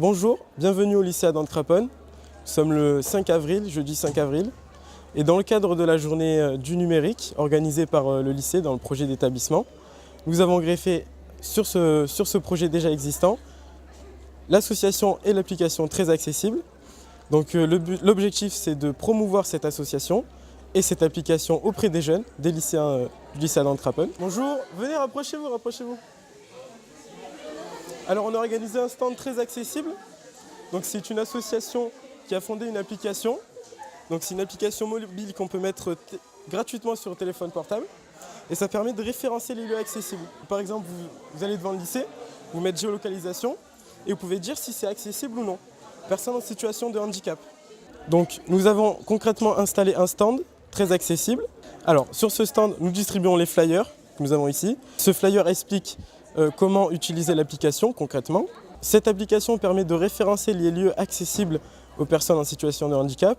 Bonjour, bienvenue au lycée Adam de Craponne. Nous sommes le 5 avril, jeudi 5 avril. Et dans le cadre de la journée du numérique organisée par le lycée dans le projet d'établissement, nous avons greffé sur ce projet déjà existant l'association et l'application très accessible. Donc l'objectif, c'est de promouvoir cette association et cette application auprès des jeunes, des lycéens du lycée Adam de Craponne. Bonjour, venez, rapprochez-vous, rapprochez-vous. Alors on a organisé un stand très accessible. Donc c'est une association qui a fondé une application. Donc c'est une application mobile qu'on peut mettre gratuitement sur le téléphone portable. Et ça permet de référencer les lieux accessibles. Par exemple, vous allez devant le lycée, vous mettez géolocalisation et vous pouvez dire si c'est accessible ou non. Personne en situation de handicap. Donc nous avons concrètement installé un stand très accessible. Alors sur ce stand, nous distribuons les flyers que nous avons ici. Ce flyer explique comment utiliser l'application concrètement. Cette application permet de référencer les lieux accessibles aux personnes en situation de handicap,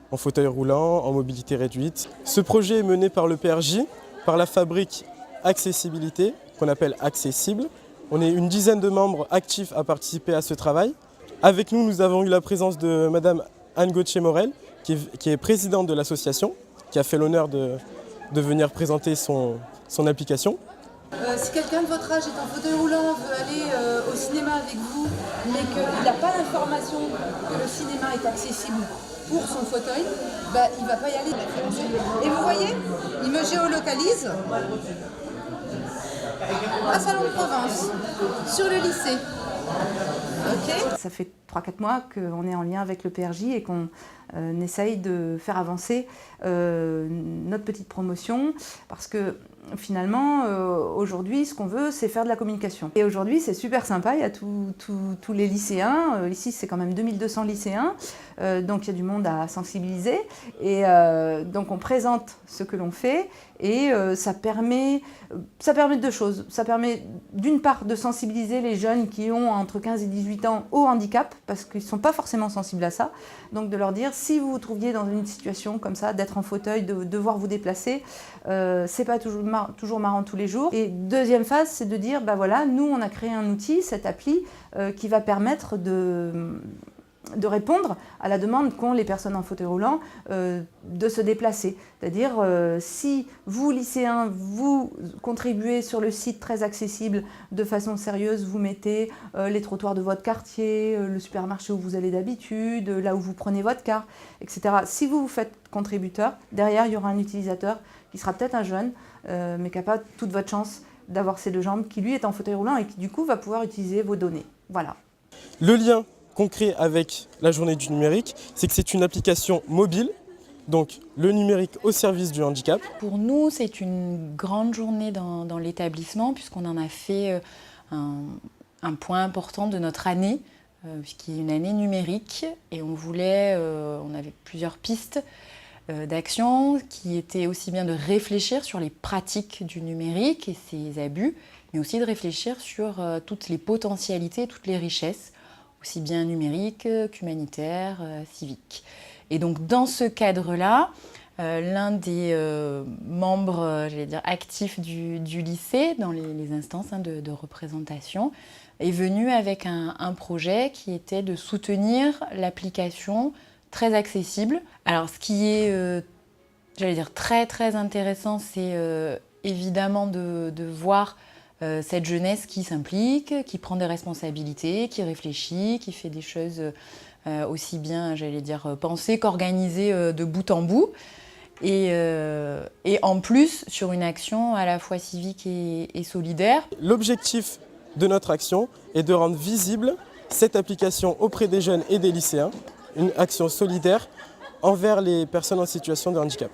en fauteuil roulant, en mobilité réduite. Ce projet est mené par le PRJ, par la fabrique Accessibilité, qu'on appelle Accessible. On est une dizaine de membres actifs à participer à ce travail. Avec nous, nous avons eu la présence de Madame Anne Gauthier-Morel, qui est présidente de l'association, qui a fait l'honneur de venir présenter son application. Si quelqu'un de votre âge est en fauteuil roulant, veut aller au cinéma avec vous, mais qu'il n'a pas l'information que le cinéma est accessible pour son fauteuil, il ne va pas y aller. Et vous voyez, il me géolocalise à Salon de Provence, sur le lycée. Okay. Ça fait 3-4 mois qu'on est en lien avec le PRJ et qu'on essaye de faire avancer notre petite promotion parce que finalement, aujourd'hui, ce qu'on veut, c'est faire de la communication. Et aujourd'hui, c'est super sympa, il y a tous les lycéens, ici c'est quand même 2200 lycéens, donc il y a du monde à sensibiliser. Et donc on présente ce que l'on fait et ça permet deux choses. Ça permet d'une part de sensibiliser les jeunes qui ont entre 15 et 18 ans au handicap, parce qu'ils ne sont pas forcément sensibles à ça. Donc de leur dire, si vous vous trouviez dans une situation comme ça, d'être en fauteuil, de devoir vous déplacer, c'est pas toujours marrant tous les jours. Et deuxième phase, c'est de dire, voilà, nous on a créé un outil, cette appli, qui va permettre de répondre à la demande qu'ont les personnes en fauteuil roulant de se déplacer. C'est-à-dire, si vous, lycéens, vous contribuez sur le site très accessible de façon sérieuse, vous mettez les trottoirs de votre quartier, le supermarché où vous allez d'habitude, là où vous prenez votre car, etc. Si vous vous faites contributeur, derrière, il y aura un utilisateur qui sera peut-être un jeune, mais qui n'a pas toute votre chance d'avoir ces deux jambes, qui lui est en fauteuil roulant et qui du coup va pouvoir utiliser vos données. Voilà. Le lien concret avec la journée du numérique, c'est que c'est une application mobile, donc le numérique au service du handicap. Pour nous, c'est une grande journée dans l'établissement puisqu'on en a fait un point important de notre année, puisqu'il y a une année numérique et on avait plusieurs pistes d'action qui étaient aussi bien de réfléchir sur les pratiques du numérique et ses abus, mais aussi de réfléchir sur toutes les potentialités, toutes les richesses, aussi bien numériques qu'humanitaires, civiques. Et donc dans ce cadre-là, l'un des membres, actifs du lycée, dans les instances de représentation, est venu avec un projet qui était de soutenir l'application très accessible. Alors ce qui est, très très intéressant, c'est évidemment de voir cette jeunesse qui s'implique, qui prend des responsabilités, qui réfléchit, qui fait des choses aussi bien, pensées qu'organisées de bout en bout. Et en plus, sur une action à la fois civique et solidaire. L'objectif de notre action est de rendre visible cette application auprès des jeunes et des lycéens, une action solidaire envers les personnes en situation de handicap.